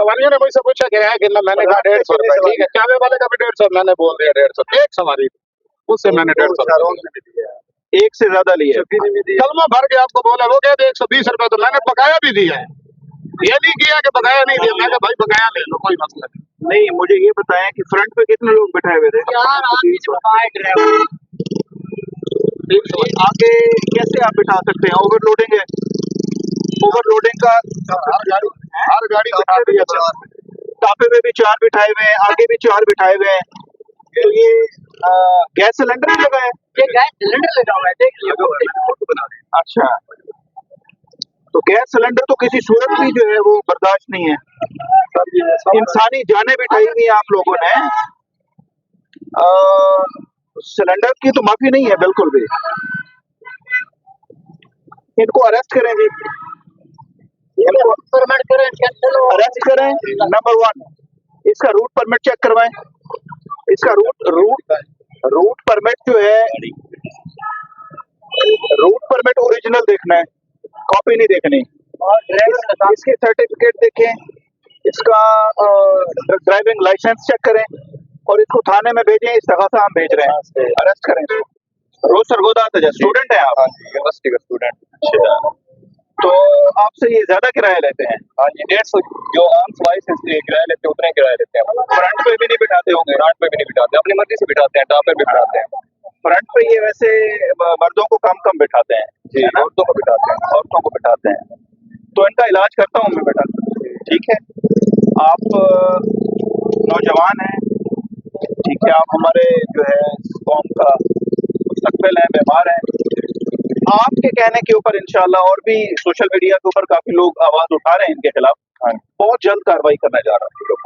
सवारियों ने मुझसे पूछा किराया कितना, मैंने कहा 150 रुपए। ठीक है, चावे वाले का भी 150, मैंने बोल दिया 150। एक सवारी उससे मैंने 150 एक से ज्यादा लिया, कलमा भर के आपको बोला, वो कहते 120 रुपए, तो मैंने बकाया भी दिया है। ये नहीं किया कि बकाया नहीं दिया, मैंने भाई बकाया ले लो, कोई मसला नहीं। नहीं मुझे ये बताएं कि फ्रंट पे कितने लोग बैठाए हुए थे? आगे कैसे आप बिठा सकते हैं? ओवरलोडिंग है, ओवरलोडिंग का हर गाड़ी बिठा दी है। टापे में भी 4 बिठाए हुए हैं, आगे भी 4 बिठाए हुए हैं। तो ये गैस सिलेंडर भी लगा है? ये गैस सिलेंडर लगा हुआ है, देख लियो। अच्छा, तो गैस सिलेंडर तो किसी सूरत भी जो है वो बर्दाश्त नहीं है। इंसानी जानें बिठाई हुई हैं आप लोगों ने, सिलेंडर की तो माफी नहीं है बिल्कुल भी। इनको अरेस्ट करें जी, इनको परमिट करें, अरेस्ट करें। नंबर 1, इसका रूट परमिट चेक करवाएं। इसका रूट परमिट जो है, रूट परमिट ओरिजिनल देखना है, कॉपी नहीं देखनी। इसके सर्टिफिकेट देखें, इसका ड्राइविंग लाइसेंस चेक करें और इसको थाने में भेजें। इस्तगासा हम भेज रहे हैं, अरेस्ट करें इसको। रोज सरगोदा स्टूडेंट है आप? यूनिवर्सिटी का स्टूडेंट। तो आपसे ये ज्यादा किराया लेते हैं? हाँ जी, 150 जो आम सवारी से किराया लेते हैं उतना ही किराया लेते हैं। फ्रंट पे भी नहीं बिठाते होंगे? फ्रंट पे भी नहीं बिठाते, अपनी मर्जी से बिठाते हैं, टॉप पे भी बिठाते हैं। फ्रंट पे ये वैसे मर्दों को कम बिठाते हैं जी, औरतों को बिठाते हैं। औरतों को बिठाते हैं। तो इनका इलाज करता हूँ मैं बेटा, ठीक है? आप नौजवान हैं, ठीक है, आप हमारे जो है कौम का मुस्तकबिल है, बीमार हैं। आपके कहने के ऊपर इंशाल्लाह और भी सोशल मीडिया के ऊपर काफी लोग आवाज उठा रहे हैं इनके खिलाफ। बहुत जल्द कार्रवाई करने जा रहा हूँ।